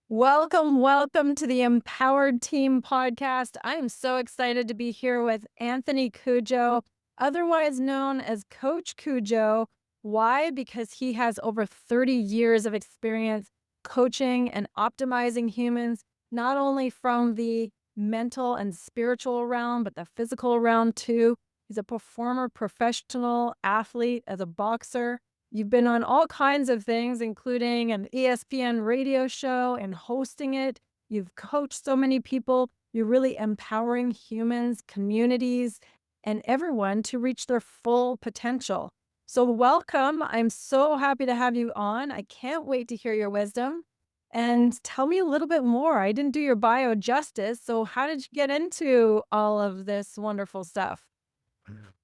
Welcome to the Empowered Team podcast. I am so excited to be here with Anthony Cudjo, otherwise known as Coach Cujo. Why? Because he has over 30 years of experience coaching and optimizing humans, not only from the mental and spiritual realm, but the physical realm too. He's a performer, professional athlete, as a boxer. You've been on all kinds of things, including an ESPN radio show and hosting it. You've coached so many people. You're really empowering humans, communities, and everyone to reach their full potential. So, welcome. I'm so happy to have you on. I can't wait to hear your wisdom. And tell me a little bit more. I didn't do your bio justice. So, how did you get into all of this wonderful stuff?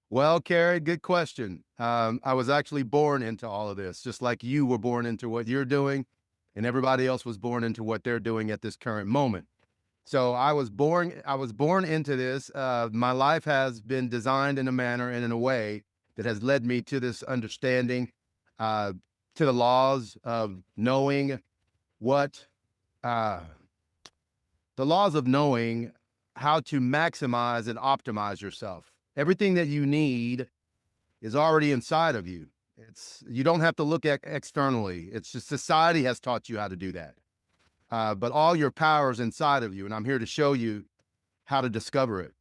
Well, Kari, good question. I was actually born into all of this, just like you were born into what you're doing, and everybody else was born into what they're doing at this current moment. So I was born. I was born into this. My life has been designed in a manner and in a way that has led me to this understanding, uh, to the laws of knowing what, uh, the laws of knowing how to maximize and optimize yourself. Everything that you need is already inside of you. You don't have to look at externally. It's just society has taught you how to do that. But all your power is inside of you, and I'm here to show you how to discover it.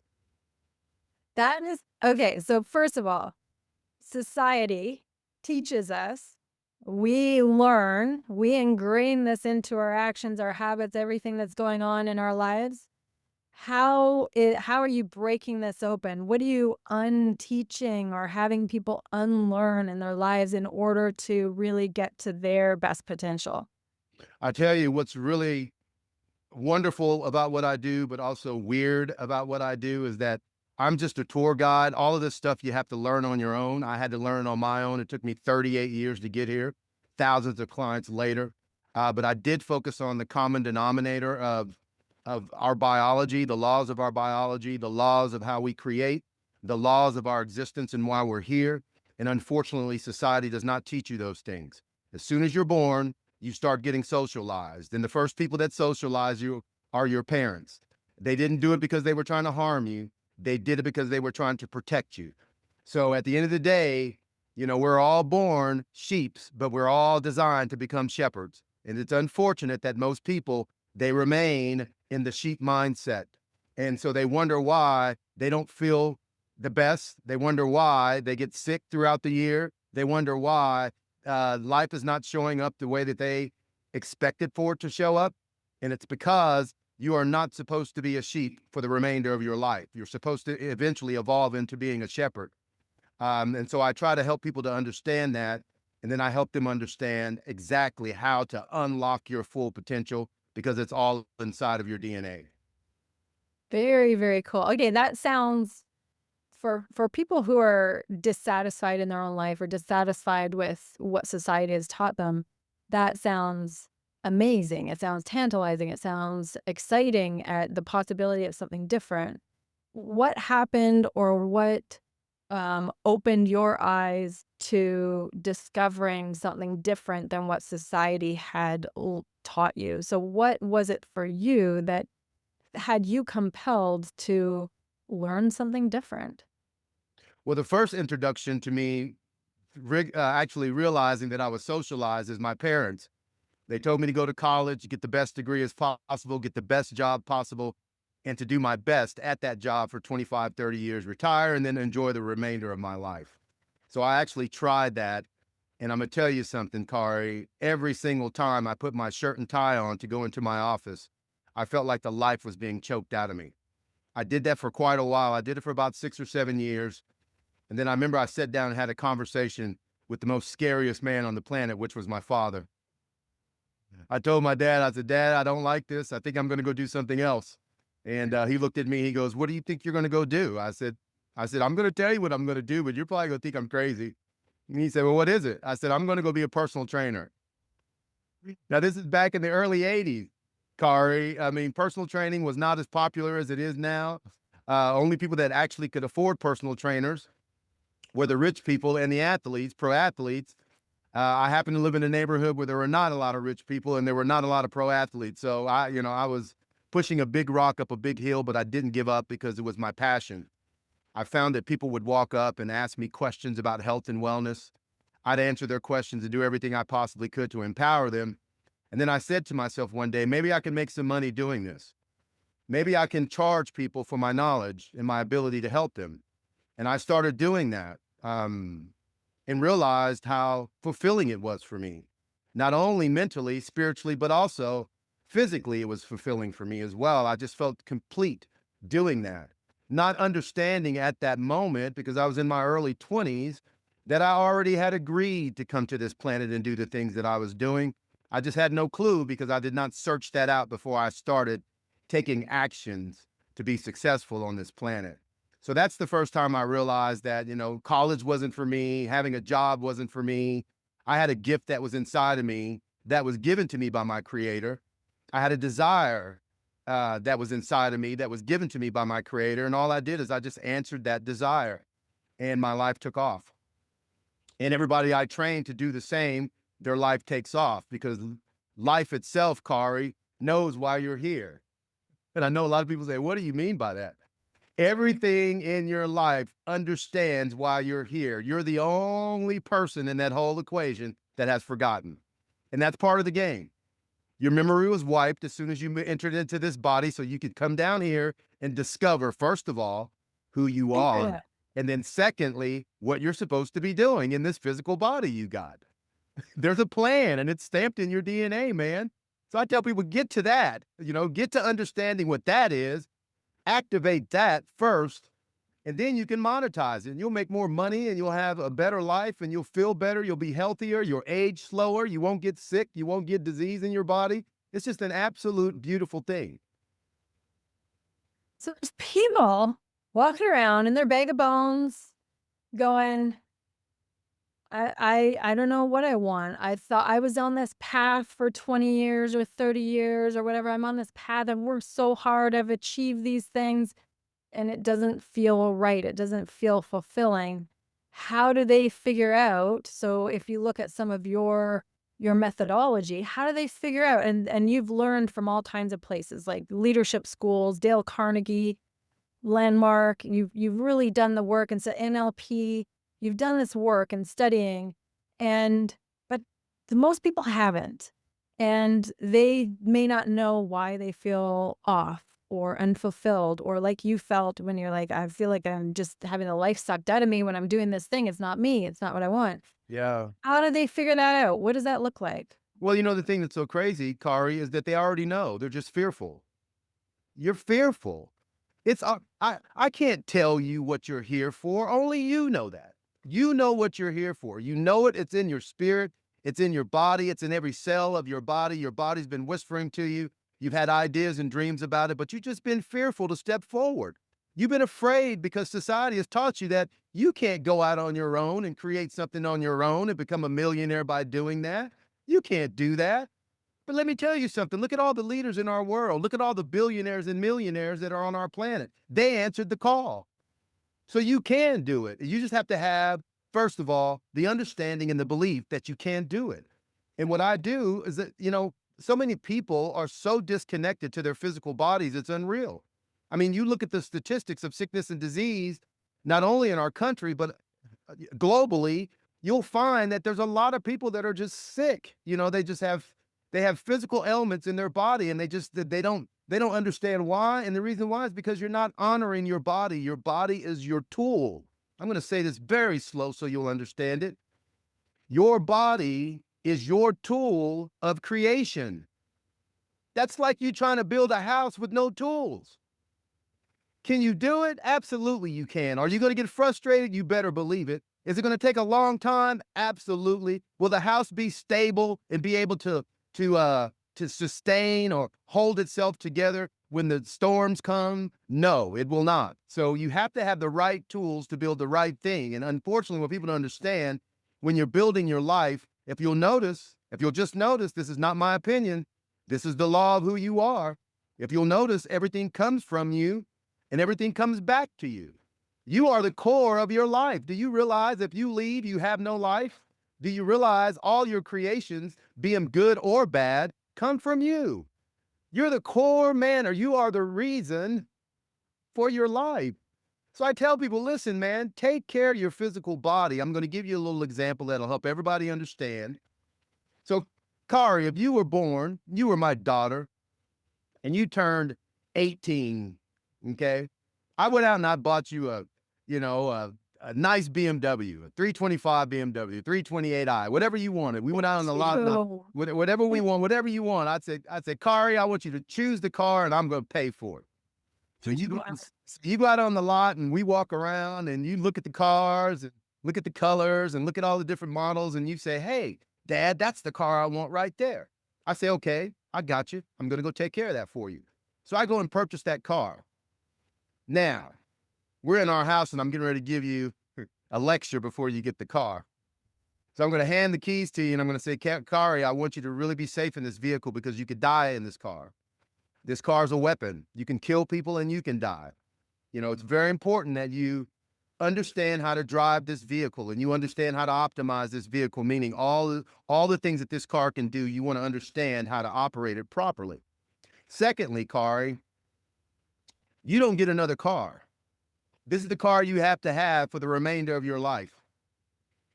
That is okay. So, first of all, society teaches us, we learn, we ingrain this into our actions, our habits, everything that's going on in our lives. How are you breaking this open? What are you unteaching or having people unlearn in their lives in order to really get to their best potential? I tell you what's really wonderful about what I do, but also weird about what I do is that I'm just a tour guide. All of this stuff you have to learn on your own. I had to learn on my own. It took me 38 years to get here, thousands of clients later. But I did focus on the common denominator of our biology, the laws of our biology, the laws of how we create, the laws of our existence and why we're here. And unfortunately, society does not teach you those things. As soon as you're born, you start getting socialized. And the first people that socialize you are your parents. They didn't do it because they were trying to harm you. They did it because they were trying to protect you. So at the end of the day, we're all born sheeps, but we're all designed to become shepherds. And it's unfortunate that most people, they remain in the sheep mindset. And so they wonder why they don't feel the best. They wonder why they get sick throughout the year. They wonder why life is not showing up the way that they expected for it to show up. And it's because you are not supposed to be a sheep for the remainder of your life. You're supposed to eventually evolve into being a shepherd. And so I try to help people to understand that. And then I help them understand exactly how to unlock your full potential because it's all inside of your DNA. Very, very cool. Okay, that sounds for people who are dissatisfied in their own life or dissatisfied with what society has taught them, that sounds amazing. It sounds tantalizing. It sounds exciting at the possibility of something different. What happened or what opened your eyes to discovering something different than what society had taught you? So, what was it for you that had you compelled to learn something different? Well, the first introduction to me, actually realizing that I was socialized, is my parents. They told me to go to college, get the best degree as possible, get the best job possible, and to do my best at that job for 25, 30 years, retire, and then enjoy the remainder of my life. So I actually tried that. And I'm going to tell you something, Kari. Every single time I put my shirt and tie on to go into my office, I felt like the life was being choked out of me. I did that for quite a while. I did it for about 6 or 7 years. And then I remember I sat down and had a conversation with the most scariest man on the planet, which was my father. I told my dad, I said, Dad, I don't like this. I think I'm going to go do something else. And he looked at me. He goes, what do you think you're going to go do? I said, I'm going to tell you what I'm going to do, but you're probably going to think I'm crazy. And he said, well, what is it? I said, I'm going to go be a personal trainer. Now, this is back in the early 80s, Kari. I mean, personal training was not as popular as it is now. Only people that actually could afford personal trainers were the rich people and the athletes, pro athletes. I happened to live in a neighborhood where there were not a lot of rich people and there were not a lot of pro athletes. So I was pushing a big rock up a big hill, but I didn't give up because it was my passion. I found that people would walk up and ask me questions about health and wellness. I'd answer their questions and do everything I possibly could to empower them. And then I said to myself one day, maybe I can make some money doing this. Maybe I can charge people for my knowledge and my ability to help them. And I started doing that, and realized how fulfilling it was for me. Not only mentally, spiritually, but also physically, it was fulfilling for me as well. I just felt complete doing that. Not understanding at that moment, because I was in my early 20s, that I already had agreed to come to this planet and do the things that I was doing. I just had no clue because I did not search that out before I started taking actions to be successful on this planet. So that's the first time I realized that, college wasn't for me, having a job wasn't for me. I had a gift that was inside of me that was given to me by my creator. I had a desire that was inside of me that was given to me by my creator. And all I did is I just answered that desire and my life took off. And everybody I trained to do the same, their life takes off because life itself, Kari, knows why you're here. And I know a lot of people say, what do you mean by that? Everything in your life understands why you're here. You're the only person in that whole equation that has forgotten. And that's part of the game. Your memory was wiped as soon as you entered into this body so you could come down here and discover, first of all, who you are. And then secondly, what you're supposed to be doing in this physical body you got. There's a plan and it's stamped in your DNA, man. So I tell people, get to that, get to understanding what that is, activate that first, and then you can monetize it and you'll make more money and you'll have a better life and you'll feel better. You'll be healthier. You'll age slower. You won't get sick. You won't get disease in your body. It's just an absolute beautiful thing. So there's people walking around in their bag of bones going, I don't know what I want. I thought I was on this path for 20 years or 30 years or whatever. I'm on this path. I've worked so hard. I've achieved these things and it doesn't feel right. It doesn't feel fulfilling. How do they figure out? So if you look at some of your methodology, how do they figure out? And you've learned from all kinds of places like leadership schools, Dale Carnegie, Landmark. You've really done the work and said NLP. You've done this work and studying, but most people haven't, and they may not know why they feel off or unfulfilled, or like you felt when you're like, I feel like I'm just having the life sucked out of me when I'm doing this thing. It's not me. It's not what I want. Yeah. How do they figure that out? What does that look like? Well, the thing that's so crazy, Kari, is that they already know. They're just fearful. You're fearful. It's I can't tell you what you're here for. Only you know that. You know what you're here for. You know it. It's in your spirit. It's in your body. It's in every cell of your body. Your body's been whispering to you. You've had ideas and dreams about it, but you've just been fearful to step forward. You've been afraid because society has taught you that you can't go out on your own and create something on your own and become a millionaire by doing that. You can't do that. But let me tell you something. Look at all the leaders in our world. Look at all the billionaires and millionaires that are on our planet. They answered the call. So you can do it. You just have to have, first of all, the understanding and the belief that you can do it. And what I do is that, so many people are so disconnected to their physical bodies, it's unreal. I mean, you look at the statistics of sickness and disease, not only in our country, but globally, you'll find that there's a lot of people that are just sick. They have physical ailments in their body and they don't understand why. And the reason why is because you're not honoring your body. Your body is your tool. I'm going to say this very slow so you'll understand it. Your body is your tool of creation. That's like you trying to build a house with no tools. Can you do it? Absolutely you can. Are you going to get frustrated? You better believe it. Is it going to take a long time? Absolutely. Will the house be stable and be able to sustain or hold itself together when the storms come? No, it will not. So you have to have the right tools to build the right thing. And unfortunately, what people don't understand, when you're building your life, if you'll just notice, this is not my opinion. This is the law of who you are. If you'll notice, everything comes from you and everything comes back to you. You are the core of your life. Do you realize if you leave, you have no life? Do you realize all your creations, be them good or bad, come from you? You're the core man, or you are the reason for your life. So I tell people, listen, man, take care of your physical body. I'm going to give you a little example that'll help everybody understand. So, Kari, if you were born, you were my daughter, and you turned 18, okay? I went out and I bought you a nice BMW, a 325 BMW, 328i, whatever you wanted. We went out on the lot, Ew. whatever we want, whatever you want. I'd say, Kari, I want you to choose the car and I'm going to pay for it. So you go out on the lot and we walk around and you look at the cars and look at the colors and look at all the different models and you say, hey, Dad, that's the car I want right there. I say, okay, I got you. I'm going to go take care of that for you. So I go and purchase that car. Now, we're in our house and I'm getting ready to give you a lecture before you get the car. So I'm going to hand the keys to you and I'm going to say, Kari, I want you to really be safe in this vehicle because you could die in this car. This car's a weapon. You can kill people and you can die. You know, it's very important that you understand how to drive this vehicle and you understand how to optimize this vehicle, meaning all the things that this car can do, you want to understand how to operate it properly. Secondly, Kari, you don't get another car. This is the car you have to have for the remainder of your life.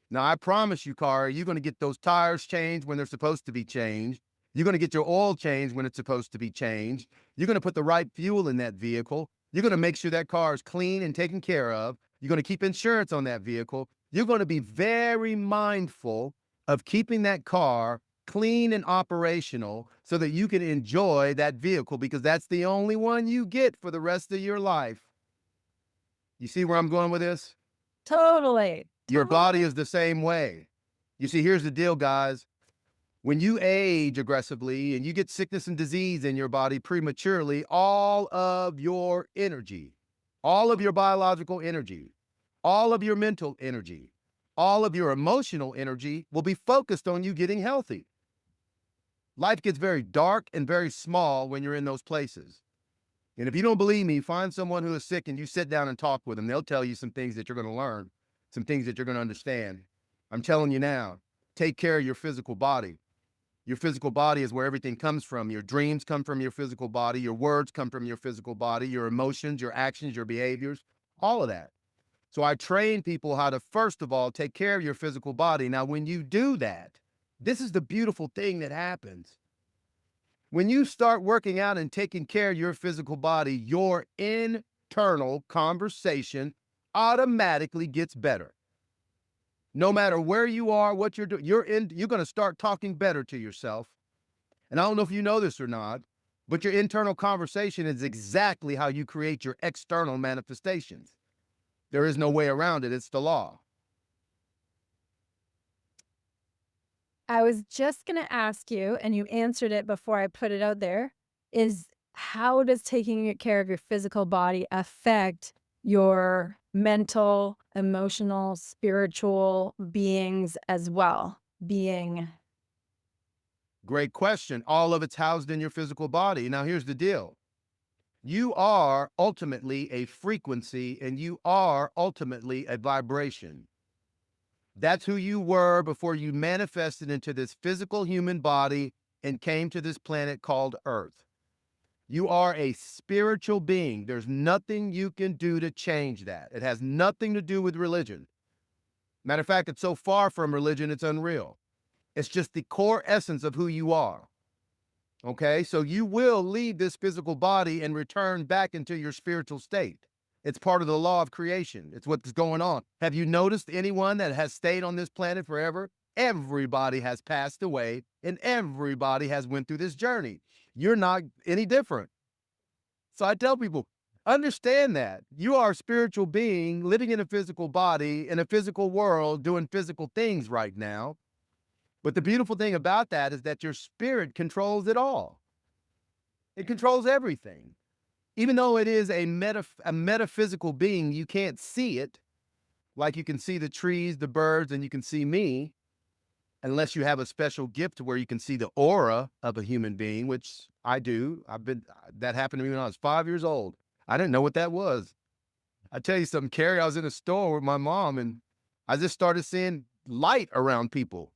Now, I promise you, Kari, you're going to get those tires changed when they're supposed to be changed. You're going to get your oil changed when it's supposed to be changed. You're going to put the right fuel in that vehicle. You're going to make sure that car is clean and taken care of. You're going to keep insurance on that vehicle. You're going to be very mindful of keeping that car clean and operational so that you can enjoy that vehicle because that's the only one you get for the rest of your life. You see where I'm going with this? Totally. Your body is the same way. You see, here's the deal, guys. When you age aggressively and you get sickness and disease in your body prematurely, all of your energy, all of your biological energy, all of your mental energy, all of your emotional energy will be focused on you getting healthy. Life gets very dark and very small when you're in those places. And if you don't believe me, find someone who is sick and you sit down and talk with them. They'll tell you some things that you're going to learn, some things that you're going to understand. I'm telling you now, take care of your physical body. Your physical body is where everything comes from. Your dreams come from your physical body. Your words come from your physical body. Your emotions, your actions, your behaviors, all of that. So I train people how to, first of all, take care of your physical body. Now, when you do that, this is the beautiful thing that happens. When you start working out and taking care of your physical body, your internal conversation automatically gets better. No matter where you are, what you're doing, you're going to start talking better to yourself. And I don't know if you know this or not, but your internal conversation is exactly how you create your external manifestations. There is no way around it. It's the law. I was just going to ask you, and you answered it before I put it out there, is how does taking care of your physical body affect your mental, emotional, spiritual beings as well? Great question. All of it's housed in your physical body. Now, here's the deal. You are ultimately a frequency and you are ultimately a vibration. That's who you were before you manifested into this physical human body and came to this planet called Earth. You are a spiritual being. There's nothing you can do to change that. It has nothing to do with religion. Matter of fact, it's so far from religion, it's unreal. It's just the core essence of who you are. Okay, so you will leave this physical body and return back into your spiritual state. It's part of the law of creation. It's what's going on. Have you noticed anyone that has stayed on this planet forever? Everybody has passed away and everybody has went through this journey. You're not any different. So I tell people, understand that you are a spiritual being living in a physical body in a physical world doing physical things right now. But the beautiful thing about that is that your spirit controls it all. It controls everything. Even though it is a metaphysical being, you can't see it like you can see the trees, the birds, and you can see me, unless you have a special gift to where you can see the aura of a human being, which I do. That happened to me when I was 5 years old. I didn't know what that was. I tell you something, Carrie, I was in a store with my mom and I just started seeing light around people.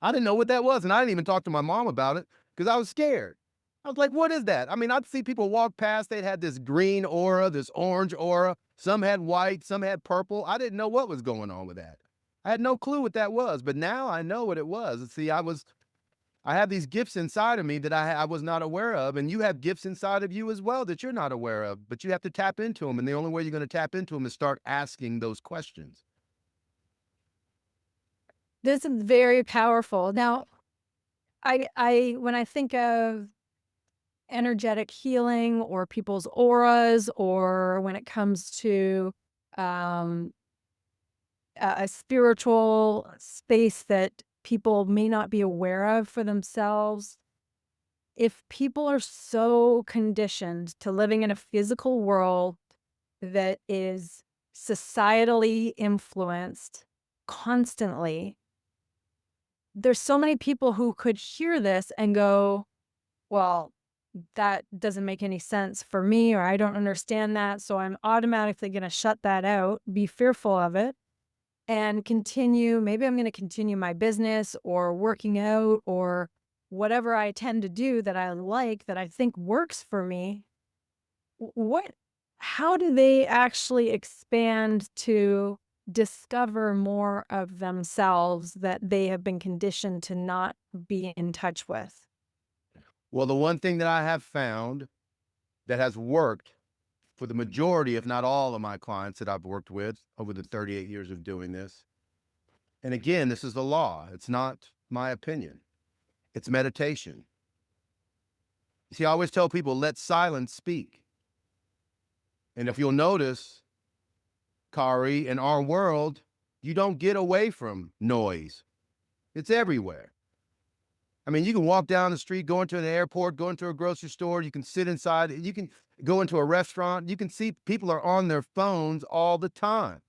I didn't know what that was, and I didn't even talk to my mom about it because I was scared. I was like, "What is that?" I mean, I'd see people walk past, they'd had this green aura, this orange aura, some had white, some had purple. I didn't know what was going on with that. I had no clue what that was, but now I know what it was. See, I have these gifts inside of me that I was not aware of, and you have gifts inside of you as well that you're not aware of, but you have to tap into them, and the only way you're gonna tap into them is start asking those questions. This is very powerful. Now, I when I think of energetic healing or people's auras, or when it comes to um, a spiritual space that people may not be aware of for themselves, if people are so conditioned to living in a physical world that is societally influenced constantly, there's so many people who could hear this and go, well, that doesn't make any sense for me, or I don't understand that. So I'm automatically going to shut that out, be fearful of it, and continue. Maybe I'm going to continue my business or working out or whatever I tend to do that I like, that I think works for me. What, how do they actually expand to discover more of themselves that they have been conditioned to not be in touch with? Well, the one thing that I have found that has worked for the majority, if not all of my clients that I've worked with over the 38 years of doing this, and again, this is the law, it's not my opinion, it's meditation. See, I always tell people, let silence speak. And if you'll notice, Kari, in our world, you don't get away from noise. It's everywhere. I mean, you can walk down the street, go into an airport, go into a grocery store, you can sit inside, you can go into a restaurant, you can see people are on their phones all the time.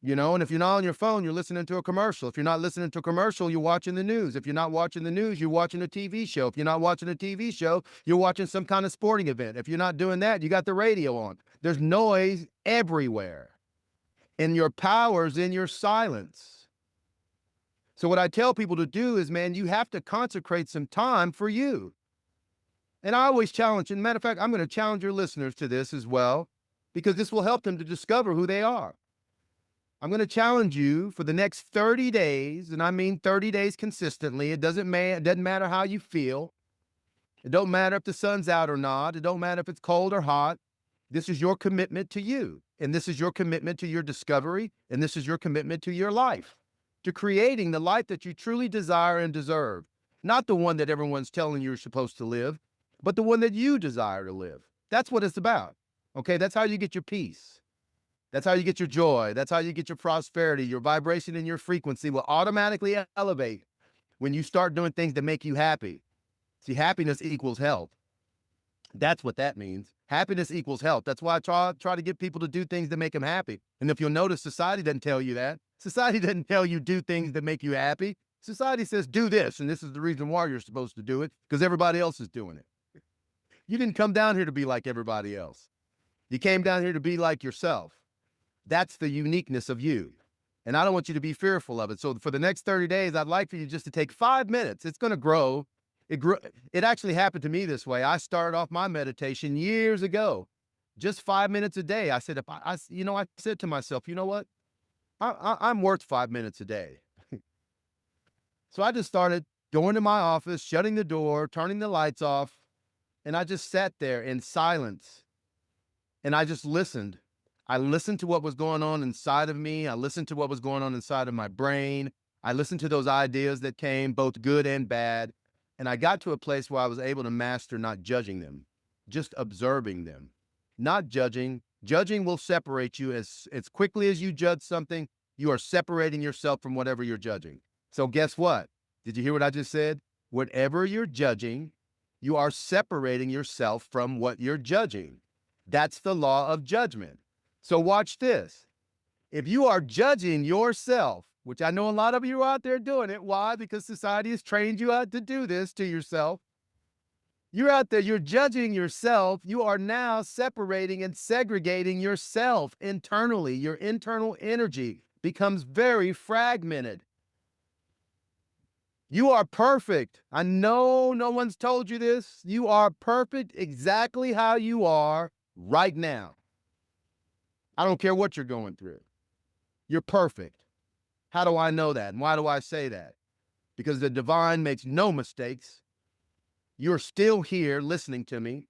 You know, and if you're not on your phone, you're listening to a commercial. If you're not listening to a commercial, you're watching the news. If you're not watching the news, you're watching a TV show. If you're not watching a TV show, you're watching some kind of sporting event. If you're not doing that, you got the radio on. There's noise everywhere. And your power's in your silence. So what I tell people to do is, man, you have to consecrate some time for you. And I always challenge, and matter of fact, I'm going to challenge your listeners to this as well, because this will help them to discover who they are. I'm going to challenge you for the next 30 days, and I mean 30 days consistently. It doesn't matter how you feel. It don't matter if the sun's out or not. It don't matter if it's cold or hot. This is your commitment to you, and this is your commitment to your discovery, and this is your commitment to your life, to creating the life that you truly desire and deserve. Not the one that everyone's telling you you're supposed to live, but the one that you desire to live. That's what it's about. Okay, that's how you get your peace. That's how you get your joy. That's how you get your prosperity. Your vibration and your frequency will automatically elevate when you start doing things that make you happy. See, happiness equals health. That's what that means. Happiness equals health. That's why I try to get people to do things that make them happy. And if you'll notice, society doesn't tell you that. Society doesn't tell you do things that make you happy. Society says do this, and this is the reason why you're supposed to do it, because everybody else is doing it. You didn't come down here to be like everybody else. You came down here to be like yourself. That's the uniqueness of you. And I don't want you to be fearful of it. So for the next 30 days, I'd like for you just to take 5 minutes. It's going to grow. It actually happened to me this way. I started off my meditation years ago, just 5 minutes a day. I said, I said to myself, you know what? I'm worth 5 minutes a day. So I just started going to my office, shutting the door, turning the lights off. And I just sat there in silence and I just listened. I listened to what was going on inside of me. I listened to what was going on inside of my brain. I listened to those ideas that came, both good and bad. And I got to a place where I was able to master not judging them, just observing them, not judging. Judging will separate you as quickly as you judge something, you are separating yourself from whatever you're judging. So guess what? Did you hear what I just said? Whatever you're judging, you are separating yourself from what you're judging. That's the law of judgment. So watch this. If you are judging yourself, which I know a lot of you are out there doing it. Why? Because society has trained you out to do this to yourself. You're out there, you're judging yourself. You are now separating and segregating yourself internally, your internal energy, becomes very fragmented. You are perfect. I know no one's told you this. You are perfect exactly how you are right now. I don't care what you're going through. You're perfect. How do I know that? And why do I say that? Because the divine makes no mistakes. You're still here listening to me.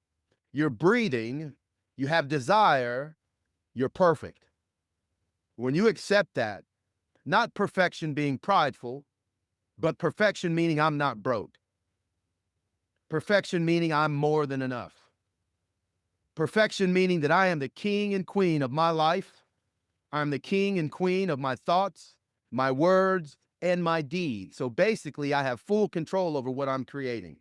You're breathing. You have desire. You're perfect. When you accept that, not perfection being prideful, but perfection meaning I'm not broke. Perfection meaning I'm more than enough. Perfection meaning that I am the king and queen of my life. I'm the king and queen of my thoughts, my words, and my deeds. So basically, I have full control over what I'm creating.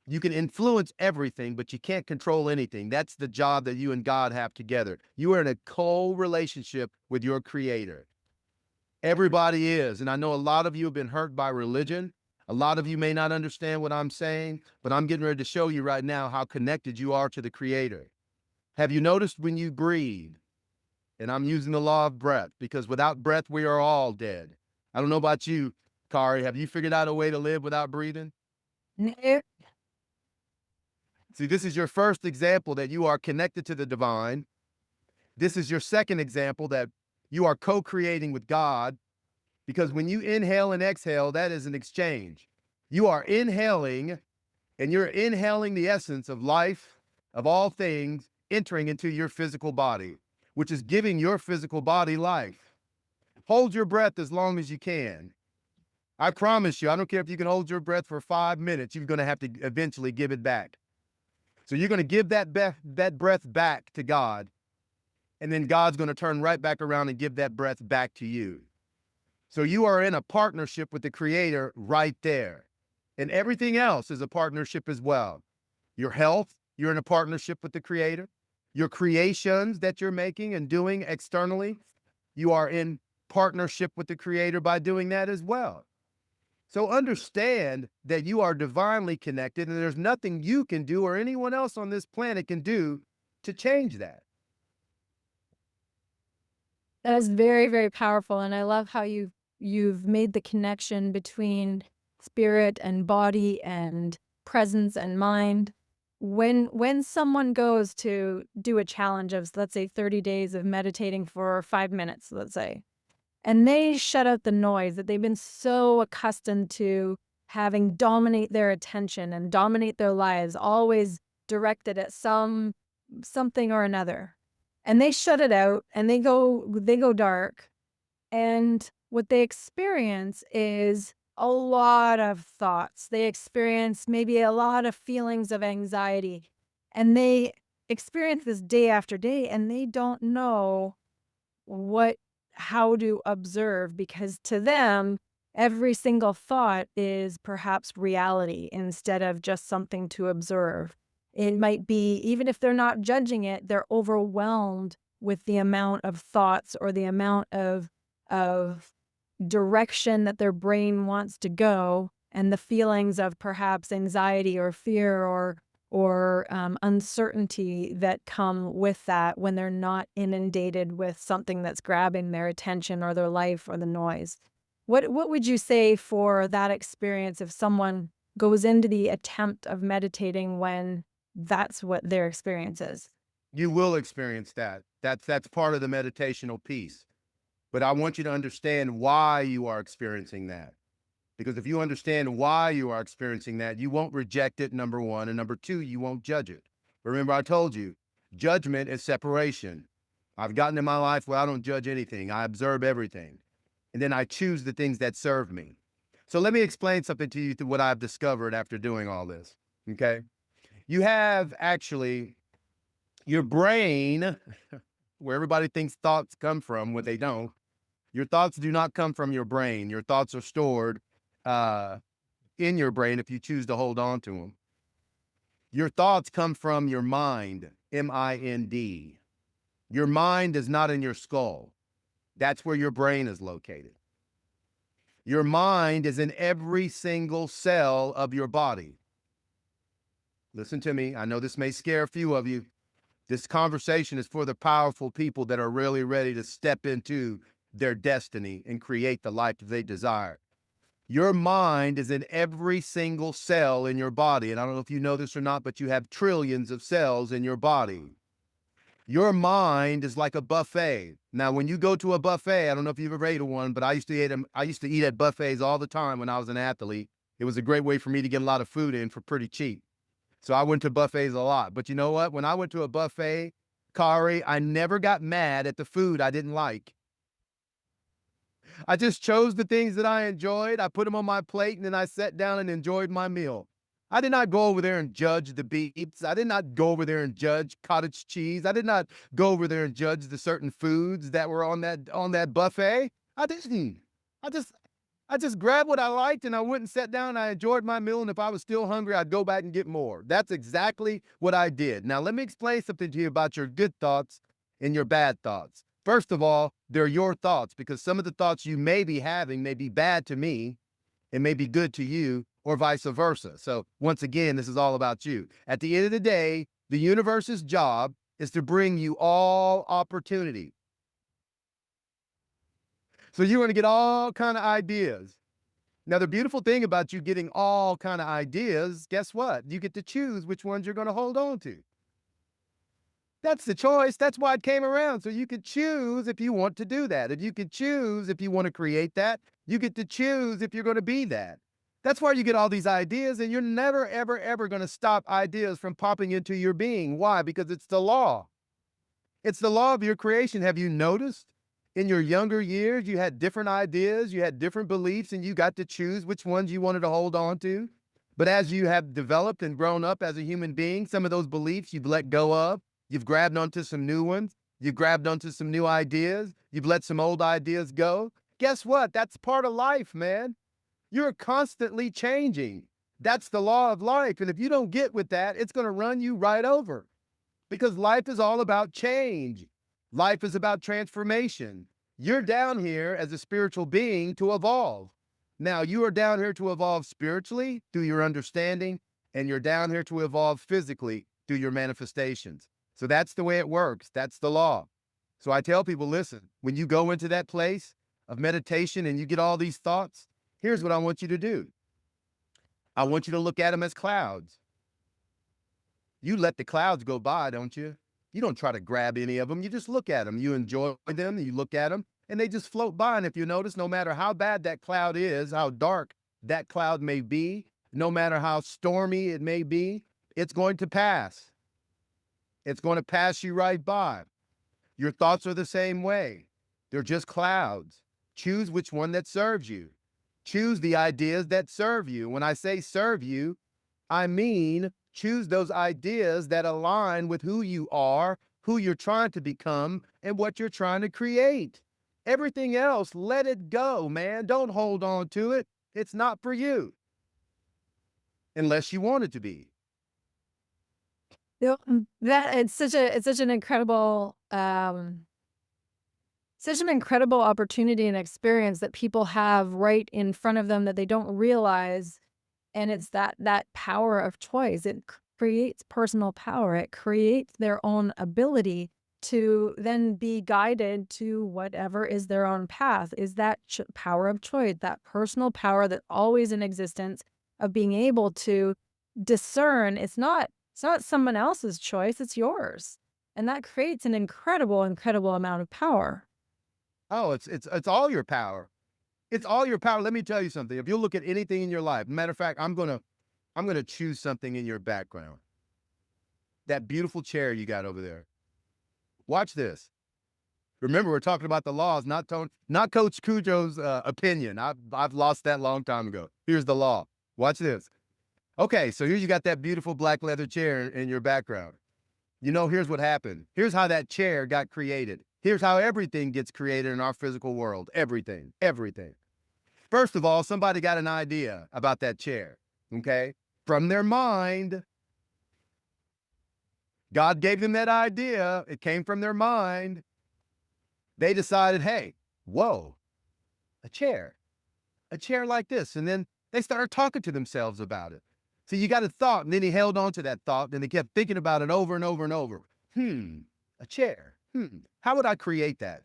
You can influence everything, but you can't control anything. That's the job that you and God have together. You are in a co-relationship with your creator. Everybody is. And I know a lot of you have been hurt by religion. A lot of you may not understand what I'm saying, but I'm getting ready to show you right now how connected you are to the creator. Have you noticed when you breathe, and I'm using the law of breath because without breath, we are all dead. I don't know about you, Kari. Have you figured out a way to live without breathing? No. See, this is your first example that you are connected to the divine. This is your second example that you are co-creating with God, because when you inhale and exhale, that is an exchange. You are inhaling, and you're inhaling the essence of life, of all things, entering into your physical body, which is giving your physical body life. Hold your breath as long as you can. I promise you, I don't care if you can hold your breath for 5 minutes, you're going to have to eventually give it back. So you're going to give that breath back to God, and then God's going to turn right back around and give that breath back to you. So you are in a partnership with the creator right there. And everything else is a partnership as well. Your health, you're in a partnership with the creator. Your creations that you're making and doing externally, you are in partnership with the creator by doing that as well. So understand that you are divinely connected, and there's nothing you can do or anyone else on this planet can do to change that. That is very, very powerful, and I love how you've made the connection between spirit and body and presence and mind. When someone goes to do a challenge of, let's say, 30 days of meditating for 5 minutes, let's say, and they shut out the noise that they've been so accustomed to having dominate their attention and dominate their lives, always directed at something or another. And they shut it out and they go dark. And what they experience is a lot of thoughts. They experience maybe a lot of feelings of anxiety. And they experience this day after day, and they don't know how to observe, because to them, every single thought is perhaps reality instead of just something to observe. It might be, even if they're not judging it, they're overwhelmed with the amount of thoughts or the amount of direction that their brain wants to go, and the feelings of perhaps anxiety or fear or uncertainty that come with that when they're not inundated with something that's grabbing their attention or their life or the noise. What would you say for that experience if someone goes into the attempt of meditating when that's what their experience is? You will experience that. That's part of the meditational piece. But I want you to understand why you are experiencing that. Because if you understand why you are experiencing that, you won't reject it, number one. And number two, you won't judge it. Remember, I told you, judgment is separation. I've gotten in my life where I don't judge anything. I observe everything. And then I choose the things that serve me. So let me explain something to you through what I've discovered after doing all this. Okay. You have actually your brain, where everybody thinks thoughts come from when they don't. Your thoughts do not come from your brain. Your thoughts are stored uh, in your brain if you choose to hold on to them. Your thoughts come from your mind, M-I-N-D. Your mind is not in your skull. That's where your brain is located. Your mind is in every single cell of your body. Listen to me. I know this may scare a few of you. This conversation is for the powerful people that are really ready to step into their destiny and create the life that they desire. Your mind is in every single cell in your body. And I don't know if you know this or not, but you have trillions of cells in your body. Your mind is like a buffet. Now, when you go to a buffet, I don't know if you've ever ate one, but I used to eat at buffets all the time when I was an athlete. It was a great way for me to get a lot of food in for pretty cheap. So I went to buffets a lot. But you know what? When I went to a buffet, Kari, I never got mad at the food I didn't like. I just chose the things that I enjoyed. I put them on my plate and then I sat down and enjoyed my meal. I did not go over there and judge the beets. I did not go over there and judge cottage cheese. I did not go over there and judge the certain foods that were on that buffet. I just I just grabbed what I liked and I went and sat down and I enjoyed my meal. And if I was still hungry, I'd go back and get more. That's exactly what I did. Now, let me explain something to you about your good thoughts and your bad thoughts. First of all, they're your thoughts because some of the thoughts you may be having may be bad to me and may be good to you or vice versa. So once again, this is all about you. At the end of the day, the universe's job is to bring you all opportunity. So you're going to get all kind of ideas. Now, the beautiful thing about you getting all kind of ideas, guess what? You get to choose which ones you're going to hold on to. That's the choice. That's why it came around. So you could choose if you want to do that. If you could choose if you want to create that, you get to choose if you're going to be that. That's why you get all these ideas, and you're never, ever, ever going to stop ideas from popping into your being. Why? Because it's the law. It's the law of your creation. Have you noticed? In your younger years, you had different ideas, you had different beliefs, and you got to choose which ones you wanted to hold on to. But as you have developed and grown up as a human being, some of those beliefs you've let go of. You've grabbed onto some new ones. You've grabbed onto some new ideas. You've let some old ideas go. Guess what? That's part of life, man. You're constantly changing. That's the law of life. And if you don't get with that, it's going to run you right over because life is all about change. Life is about transformation. You're down here as a spiritual being to evolve. Now, you are down here to evolve spiritually through your understanding, and you're down here to evolve physically through your manifestations. So that's the way it works. That's the law. So I tell people, listen, when you go into that place of meditation and you get all these thoughts, here's what I want you to do. I want you to look at them as clouds. You let the clouds go by, don't you? You don't try to grab any of them. You just look at them. You enjoy them. You look at them and they just float by. And if you notice, no matter how bad that cloud is, how dark that cloud may be, no matter how stormy it may be, it's going to pass. It's going to pass you right by. Your thoughts are the same way. They're just clouds. Choose which one that serves you. Choose the ideas that serve you. When I say serve you, I mean choose those ideas that align with who you are, who you're trying to become, and what you're trying to create. Everything else, let it go, man. Don't hold on to it. It's not for you. Unless you want it to be. That it's such an incredible opportunity and experience that people have right in front of them that they don't realize. And it's that power of choice. It creates personal power. It creates their own ability to then be guided to whatever is their own path. Is that power of choice, that personal power that always in existence of being able to discern. It's not someone else's choice. It's yours. And that creates an incredible amount of power. Oh, it's all your power. It's all your power. Let me tell you something. If you look at anything in your life, matter of fact, I'm gonna choose something in your background. That beautiful chair you got over there. Watch this. Remember, we're talking about the laws, not Coach Cujo's opinion. I've lost that long time ago. Here's the law. Watch this. Okay, so here you got that beautiful black leather chair in your background. You know, here's what happened. Here's how that chair got created. Here's how everything gets created in our physical world. Everything. First of all, somebody got an idea about that chair, okay? From their mind. God gave them that idea. It came from their mind. They decided, hey, whoa, a chair like this. And then they started talking to themselves about it. So you got a thought, and then he held on to that thought, and they kept thinking about it over and over and over. A chair. How would I create that?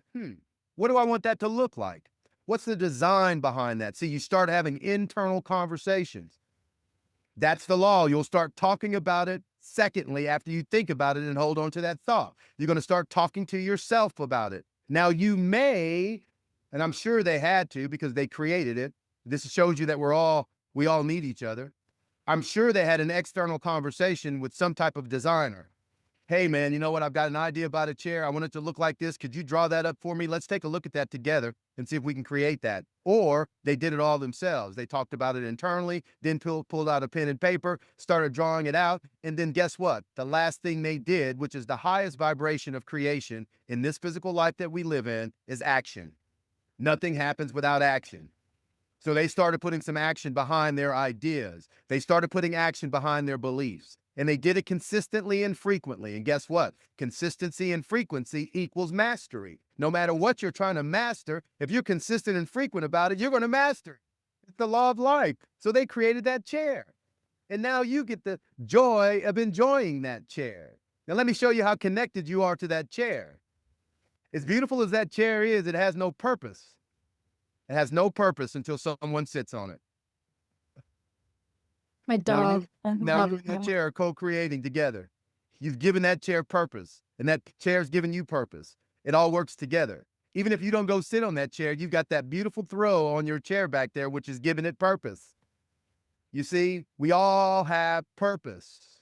What do I want that to look like? What's the design behind that? See, you start having internal conversations. That's the law. You'll start talking about it secondly after you think about it and hold on to that thought. You're going to start talking to yourself about it. Now, you may, and I'm sure they had to because they created it. This shows you that we all need each other. I'm sure they had an external conversation with some type of designer. Hey, man, you know what? I've got an idea about a chair. I want it to look like this. Could you draw that up for me? Let's take a look at that together and see if we can create that. Or they did it all themselves. They talked about it internally, then pulled out a pen and paper, started drawing it out. And then guess what? The last thing they did, which is the highest vibration of creation in this physical life that we live in, is action. Nothing happens without action. So they started putting some action behind their ideas. They started putting action behind their beliefs. And they did it consistently and frequently. And guess what? Consistency and frequency equals mastery. No matter what you're trying to master, if you're consistent and frequent about it, you're going to master it. It's the law of life. So they created that chair. And now you get the joy of enjoying that chair. Now let me show you how connected you are to that chair. As beautiful as that chair is, it has no purpose. It has no purpose until someone sits on it. My Now dog. you, now you and that chair are co-creating together. You've given that chair purpose, and that chair's given you purpose. It all works together. Even if you don't go sit on that chair, you've got that beautiful throw on your chair back there, which is giving it purpose. You see, we all have purpose.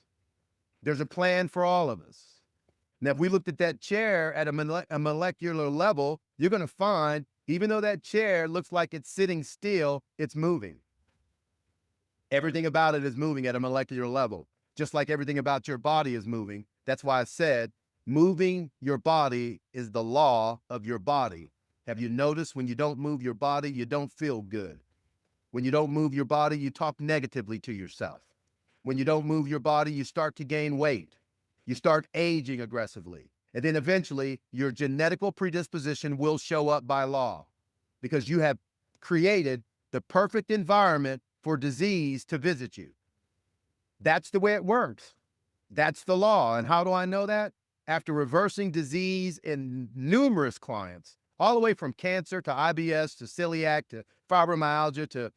There's a plan for all of us. Now, if we looked at that chair at a molecular level, you're going to find, even though that chair looks like it's sitting still, it's moving. Everything about it is moving at a molecular level, just like everything about your body is moving. That's why I said moving your body is the law of your body. Have you noticed when you don't move your body, you don't feel good? When you don't move your body, you talk negatively to yourself. When you don't move your body, you start to gain weight. You start aging aggressively. And then eventually, your genetical predisposition will show up by law because you have created the perfect environment for disease to visit you. That's the way it works. That's the law. And how do I know that? After reversing disease in numerous clients, all the way from cancer to IBS to celiac to fibromyalgia to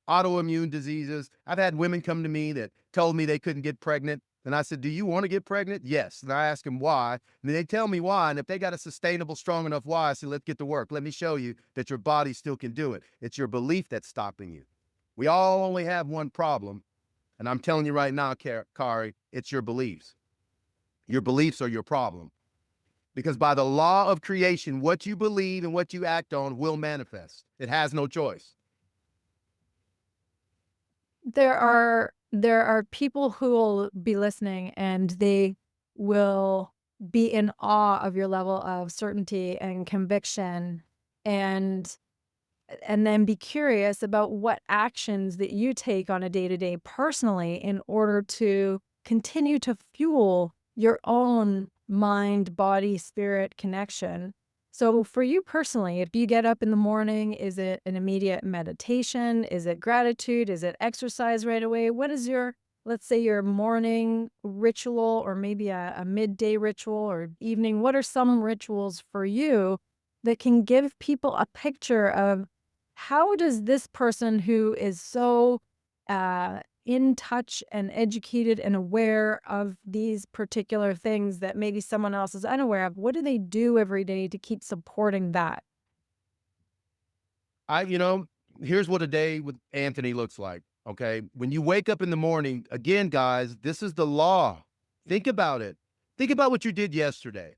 autoimmune diseases. I've had women come to me that told me they couldn't get pregnant. And I said, do you want to get pregnant? Yes. And I ask them why. And they tell me why. And if they got a sustainable, strong enough why, I say, let's get to work. Let me show you that your body still can do it. It's your belief that's stopping you. We all only have one problem. And I'm telling you right now, Kari, it's your beliefs. Your beliefs are your problem. Because by the law of creation, what you believe and what you act on will manifest. It has no choice. There are people who will be listening and they will be in awe of your level of certainty and conviction and then be curious about what actions that you take on a day-to-day personally in order to continue to fuel your own mind, body, spirit connection. So for you personally, if you get up in the morning, is it an immediate meditation? Is it gratitude? Is it exercise right away? What is your, let's say, your morning ritual or maybe a midday ritual or evening? What are some rituals for you that can give people a picture of how does this person who is so in touch and educated and aware of these particular things that maybe someone else is unaware of, what do they do every day to keep supporting that? Here's what a day with Anthony looks like. Okay. When you wake up in the morning, again, guys, this is the law. Think about it. Think about what you did yesterday.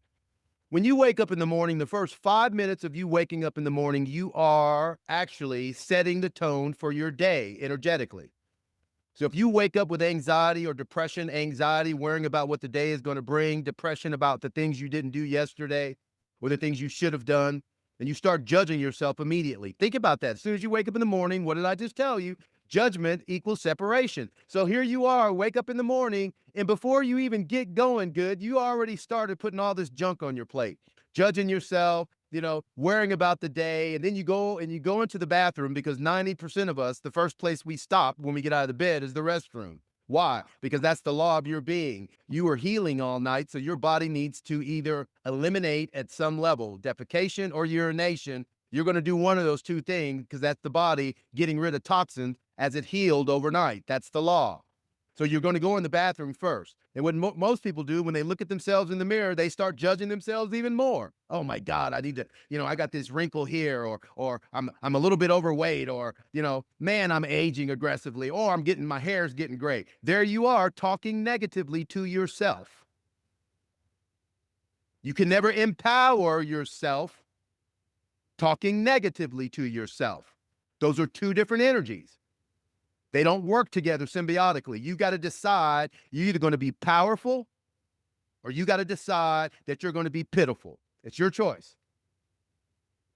When you wake up in the morning, the first 5 minutes of you waking up in the morning, you are actually setting the tone for your day energetically. So if you wake up with anxiety or depression, anxiety, worrying about what the day is going to bring, depression about the things you didn't do yesterday or the things you should have done, and you start judging yourself immediately. Think about that. As soon as you wake up in the morning, what did I just tell you? Judgment equals separation. So here you are, wake up in the morning, and before you even get going good, you already started putting all this junk on your plate, judging yourself, worrying about the day. And then you go into the bathroom because 90% of us, the first place we stop when we get out of the bed is the restroom. Why? Because that's the law of your being. You are healing all night, so your body needs to either eliminate at some level defecation or urination. You're going to do one of those two things because that's the body getting rid of toxins as it healed overnight. That's the law. So you're going to go in the bathroom first. And what most people do when they look at themselves in the mirror, they start judging themselves even more. Oh my God, I need to, I got this wrinkle here, or I'm a little bit overweight, or man, I'm aging aggressively, or my hair's getting gray. There you are talking negatively to yourself. You can never empower yourself talking negatively to yourself. Those are two different energies. They don't work together symbiotically. You got to decide you're either going to be powerful or you got to decide that you're going to be pitiful. It's your choice.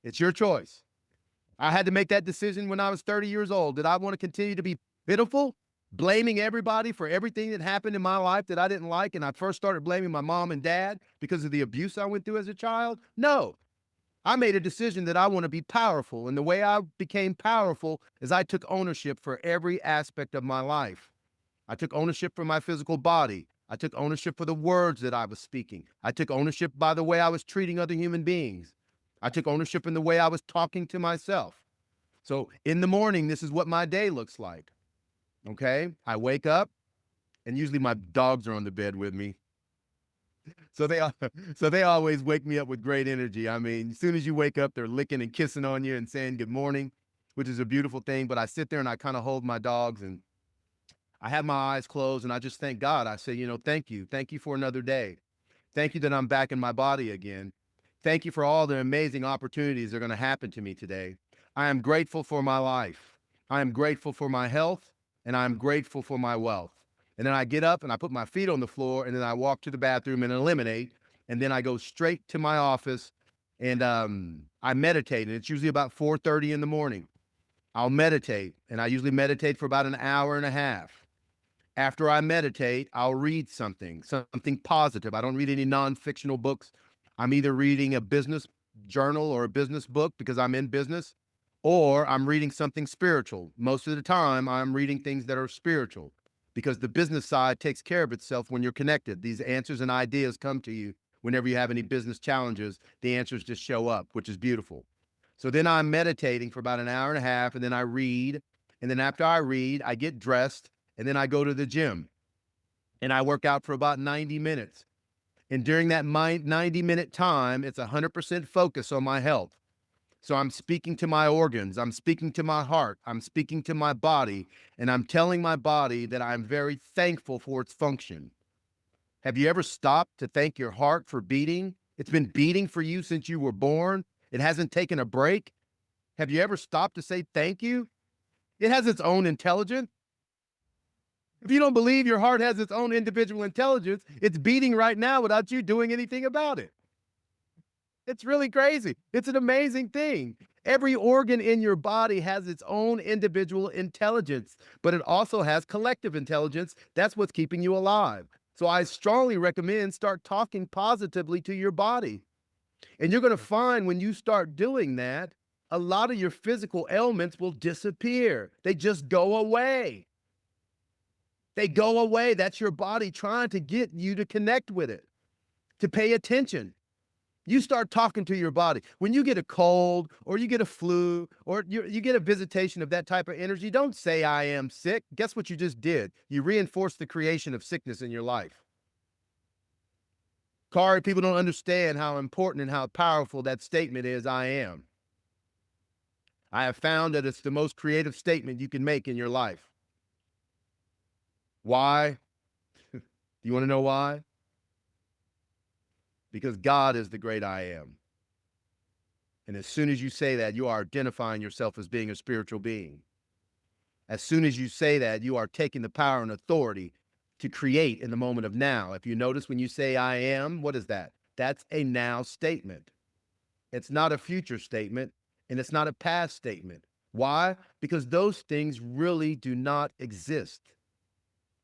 It's your choice. I had to make that decision when I was 30 years old. Did I want to continue to be pitiful, blaming everybody for everything that happened in my life that I didn't like? And I first started blaming my mom and dad because of the abuse I went through as a child? No. I made a decision that I want to be powerful. And the way I became powerful is I took ownership for every aspect of my life. I took ownership for my physical body. I took ownership for the words that I was speaking. I took ownership by the way I was treating other human beings. I took ownership in the way I was talking to myself. So in the morning, this is what my day looks like. Okay. I wake up, and usually my dogs are on the bed with me. So they so they always wake me up with great energy. I mean, as soon as you wake up, they're licking and kissing on you and saying good morning, which is a beautiful thing. But I sit there and I kind of hold my dogs and I have my eyes closed and I just thank God. I say, thank you. Thank you for another day. Thank you that I'm back in my body again. Thank you for all the amazing opportunities that are going to happen to me today. I am grateful for my life. I am grateful for my health, and I'm grateful for my wealth. And then I get up and I put my feet on the floor, and then I walk to the bathroom and eliminate. And then I go straight to my office and I meditate. And it's usually about 4:30 in the morning. I'll meditate, and I usually meditate for about an hour and a half. After I meditate, I'll read something positive. I don't read any non-fictional books. I'm either reading a business journal or a business book because I'm in business, or I'm reading something spiritual. Most of the time, I'm reading things that are spiritual because the business side takes care of itself when you're connected. These answers and ideas come to you whenever you have any business challenges. The answers just show up, which is beautiful. So then I'm meditating for about an hour and a half, and then I read. And then after I read, I get dressed, and then I go to the gym and I work out for about 90 minutes. And during that 90-minute time, it's 100% focus on my health. So I'm speaking to my organs, I'm speaking to my heart, I'm speaking to my body, and I'm telling my body that I'm very thankful for its function. Have you ever stopped to thank your heart for beating? It's been beating for you since you were born. It hasn't taken a break. Have you ever stopped to say thank you? It has its own intelligence. If you don't believe your heart has its own individual intelligence, it's beating right now without you doing anything about it. It's really crazy. It's an amazing thing. Every organ in your body has its own individual intelligence, but it also has collective intelligence. That's what's keeping you alive. So I strongly recommend start talking positively to your body. And you're going to find when you start doing that, a lot of your physical ailments will disappear. They just go away. They go away. That's your body trying to get you to connect with it, to pay attention. You start talking to your body. When you get a cold or you get a flu or you get a visitation of that type of energy, don't say, I am sick. Guess what you just did? You reinforced the creation of sickness in your life. Kari, people don't understand how important and how powerful that statement is, I am. I have found that it's the most creative statement you can make in your life. Why? Do you want to know why? Because God is the great I am. And as soon as you say that, you are identifying yourself as being a spiritual being. As soon as you say that, you are taking the power and authority to create in the moment of now. If you notice when you say I am, what is that? That's a now statement. It's not a future statement, and it's not a past statement. Why? Because those things really do not exist.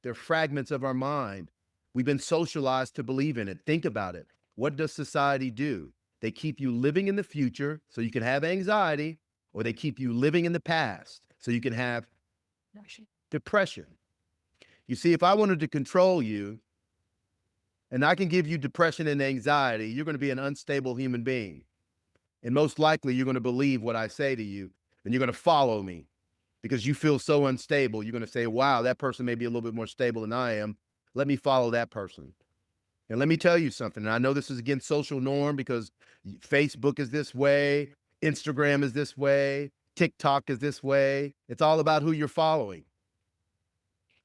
They're fragments of our mind. We've been socialized to believe in it. Think about it. What does society do? They keep you living in the future so you can have anxiety, or they keep you living in the past so you can have depression. You see, if I wanted to control you and I can give you depression and anxiety, you're going to be an unstable human being. And most likely you're going to believe what I say to you and you're going to follow me because you feel so unstable. You're going to say, wow, that person may be a little bit more stable than I am. Let me follow that person. And let me tell you something. And I know this is against social norm because Facebook is this way, Instagram is this way, TikTok is this way. It's all about who you're following.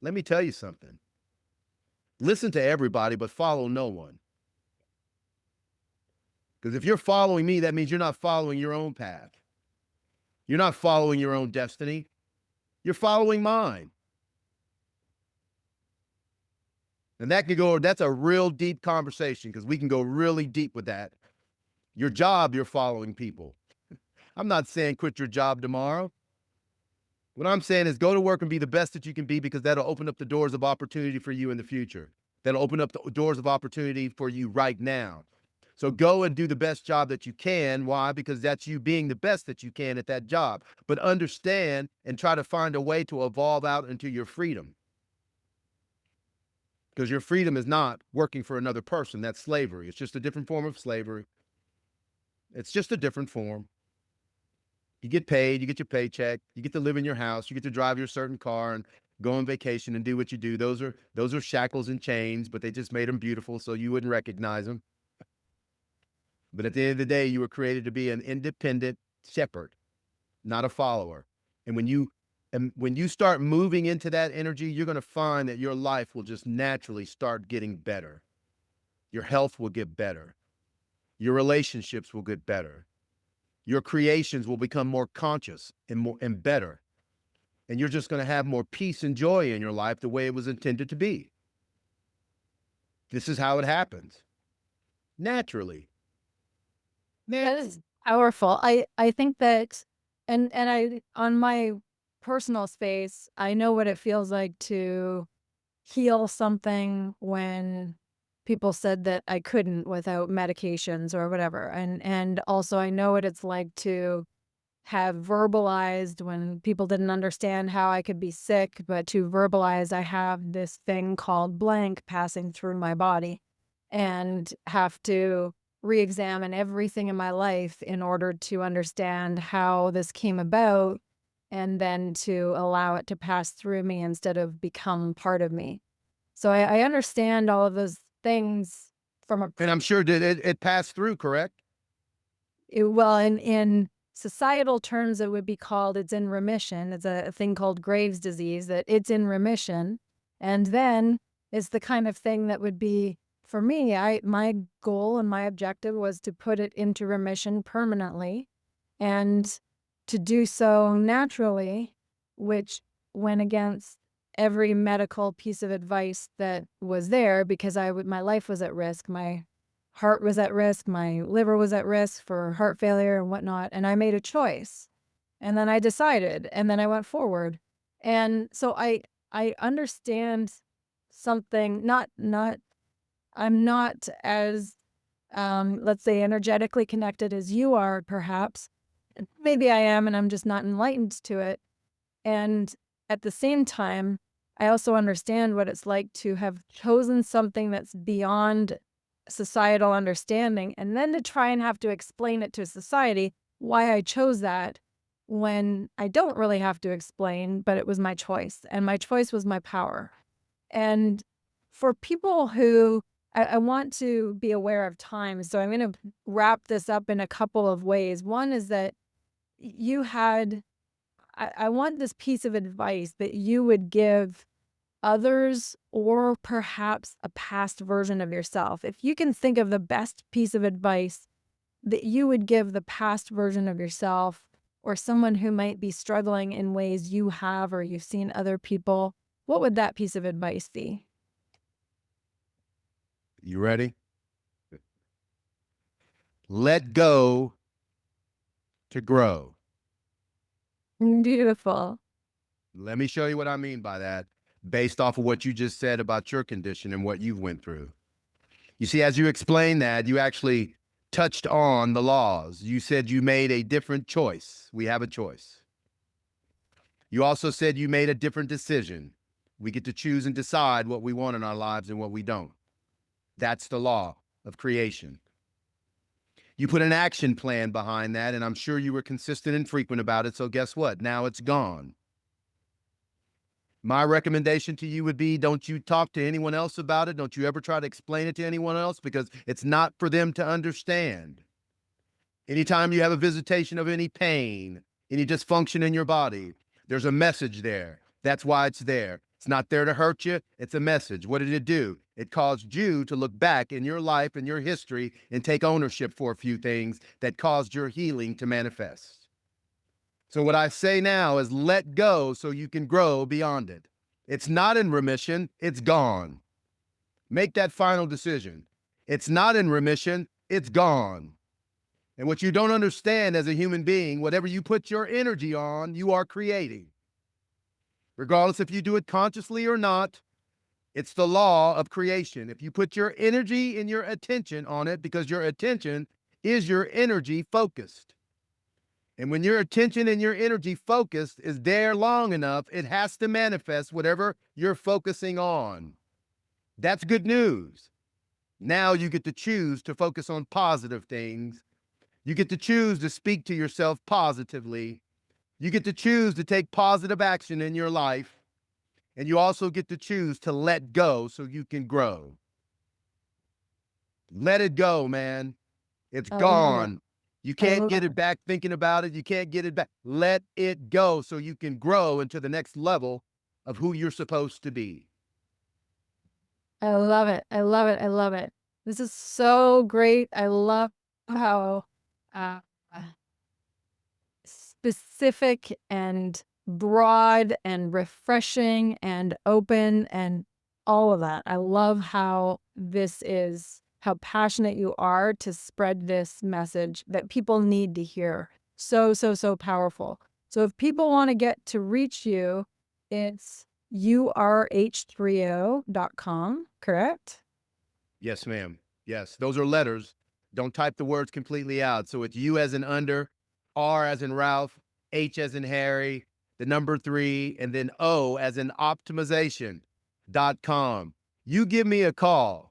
Let me tell you something. Listen to everybody, but follow no one. Because if you're following me, that means you're not following your own path. You're not following your own destiny. You're following mine. And that's a real deep conversation because we can go really deep with that. Your job, you're following people. I'm not saying quit your job tomorrow. What I'm saying is go to work and be the best that you can be because that'll open up the doors of opportunity for you in the future. That'll open up the doors of opportunity for you right now. So go and do the best job that you can. Why? Because that's you being the best that you can at that job. But understand and try to find a way to evolve out into your freedom. Because your freedom is not working for another person. That's slavery. It's just a different form of slavery. It's just a different form. You get paid, you get your paycheck, you get to live in your house, you get to drive your certain car and go on vacation and do what you do. Those are shackles and chains, but they just made them beautiful so you wouldn't recognize them. But at the end of the day, you were created to be an independent shepherd, not a follower. And when you start moving into that energy, you're going to find that your life will just naturally start getting better. Your health will get better. Your relationships will get better. Your creations will become more conscious and better. And you're just going to have more peace and joy in your life the way it was intended to be. This is how it happens. Naturally. That is powerful. I think that, and I, on my personal space, I know what it feels like to heal something when people said that I couldn't without medications or whatever. And also I know what it's like to have verbalized when people didn't understand how I could be sick, but to verbalize I have this thing called blank passing through my body and have to re-examine everything in my life in order to understand how this came about and then to allow it to pass through me instead of become part of me. So I understand all of those things from a And I'm sure that it passed through, correct? well, in societal terms, it would be called it's in remission. It's a thing called Graves' disease, that it's in remission. And then it's the kind of thing that would be, for me, my goal and my objective was to put it into remission permanently and to do so naturally, which went against every medical piece of advice that was there because my life was at risk. My heart was at risk. My liver was at risk for heart failure and whatnot. And I made a choice. And then I decided. And then I went forward. And so I understand something, I'm not as, let's say, energetically connected as you are, perhaps. Maybe I am, and I'm just not enlightened to it. And at the same time, I also understand what it's like to have chosen something that's beyond societal understanding, and then to try and have to explain it to society why I chose that when I don't really have to explain, but it was my choice, and my choice was my power. And for people who, I want to be aware of time, so I'm going to wrap this up in a couple of ways. One is that you had, I want this piece of advice that you would give others or perhaps a past version of yourself. If you can think of the best piece of advice that you would give the past version of yourself or someone who might be struggling in ways you have or you've seen other people, what would that piece of advice be? You ready? Let go to grow. Beautiful. Let me show you what I mean by that based off of what you just said about your condition and what you've went through. You see, as you explained that, you actually touched on the laws. You said you made a different choice. We have a choice. You also said you made a different decision. We get to choose and decide what we want in our lives and what we don't. That's the law of creation. You put an action plan behind that, and I'm sure you were consistent and frequent about it. So guess what? Now it's gone. My recommendation to you would be, don't you talk to anyone else about it. Don't you ever try to explain it to anyone else, because it's not for them to understand. Anytime you have a visitation of any pain, any dysfunction in your body, there's a message there. That's why it's there. It's not there to hurt you. It's a message. What did it do? It caused you to look back in your life and your history and take ownership for a few things that caused your healing to manifest. So what I say now is let go so you can grow beyond it. It's not in remission. It's gone. Make that final decision. It's not in remission. It's gone. And what you don't understand as a human being, whatever you put your energy on, you are creating. Regardless if you do it consciously or not, it's the law of creation. If you put your energy and your attention on it, because your attention is your energy focused. And when your attention and your energy focused is there long enough, it has to manifest whatever you're focusing on. That's good news. Now you get to choose to focus on positive things. You get to choose to speak to yourself positively. You get to choose to take positive action in your life. And you also get to choose to let go so you can grow. Let it go, man. It's I love it. gone. You I can't love get it back thinking about it. You can't get it back. Let it go so you can grow into the next level of who you're supposed to be. I love it. I love it. I love it. This is so great. I love how uh, specific and broad and refreshing and open and all of that. I love how how passionate you are to spread this message that people need to hear. So, so, so powerful. So if people want to get to reach you, it's urh3o.com, correct? Yes, ma'am. Yes, those are letters. Don't type the words completely out. So it's U as in under, R as in Ralph, H as in Harry, the number 3, and then O as in optimization.com. You give me a call.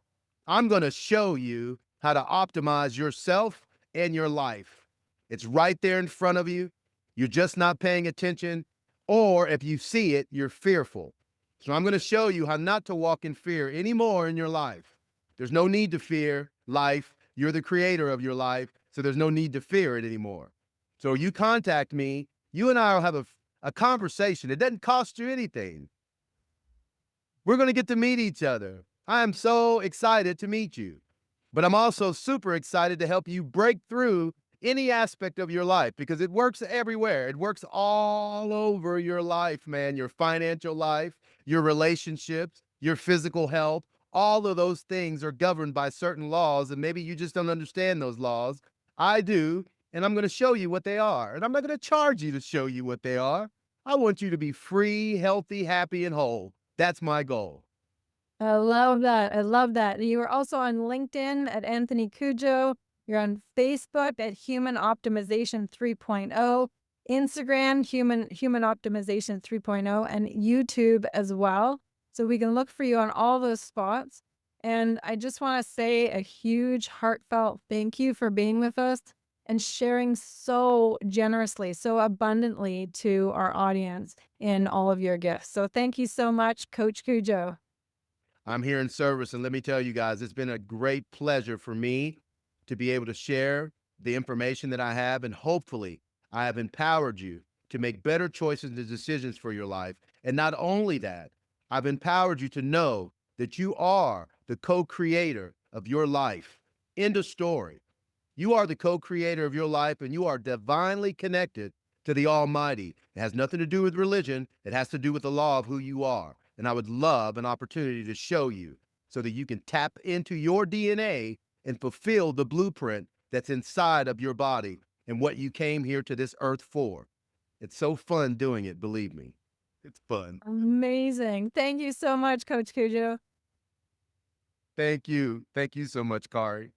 I'm going to show you how to optimize yourself and your life. It's right there in front of you. You're just not paying attention. Or if you see it, you're fearful. So I'm going to show you how not to walk in fear anymore in your life. There's no need to fear life. You're the creator of your life, so there's no need to fear it anymore. So you contact me, you and I will have a conversation. It doesn't cost you anything. We're going to get to meet each other. I am so excited to meet you, but I'm also super excited to help you break through any aspect of your life, because it works everywhere. It works all over your life, man. Your financial life, your relationships, your physical health, all of those things are governed by certain laws, and maybe you just don't understand those laws. I do, and I'm going to show you what they are. And I'm not going to charge you to show you what they are. I want you to be free, healthy, happy, and whole. That's my goal. I love that. I love that. You are also on LinkedIn at Anthony Cudjo. You're on Facebook at Human Optimization 3.0, Instagram, Human Optimization 3.0, and YouTube as well. So we can look for you on all those spots. And I just want to say a huge heartfelt thank you for being with us and sharing so generously, so abundantly to our audience in all of your gifts. So thank you so much, Coach Cujo. I'm here in service, and let me tell you guys, it's been a great pleasure for me to be able to share the information that I have, and hopefully I have empowered you to make better choices and decisions for your life. And not only that, I've empowered you to know that you are the co-creator of your life. End of story. You are the co-creator of your life, and you are divinely connected to the Almighty. It has nothing to do with religion. It has to do with the law of who you are. And I would love an opportunity to show you so that you can tap into your DNA and fulfill the blueprint that's inside of your body and what you came here to this earth for. It's so fun doing it, believe me. It's fun. Amazing. Thank you so much, Coach Cujo. Thank you. Thank you so much, Kari.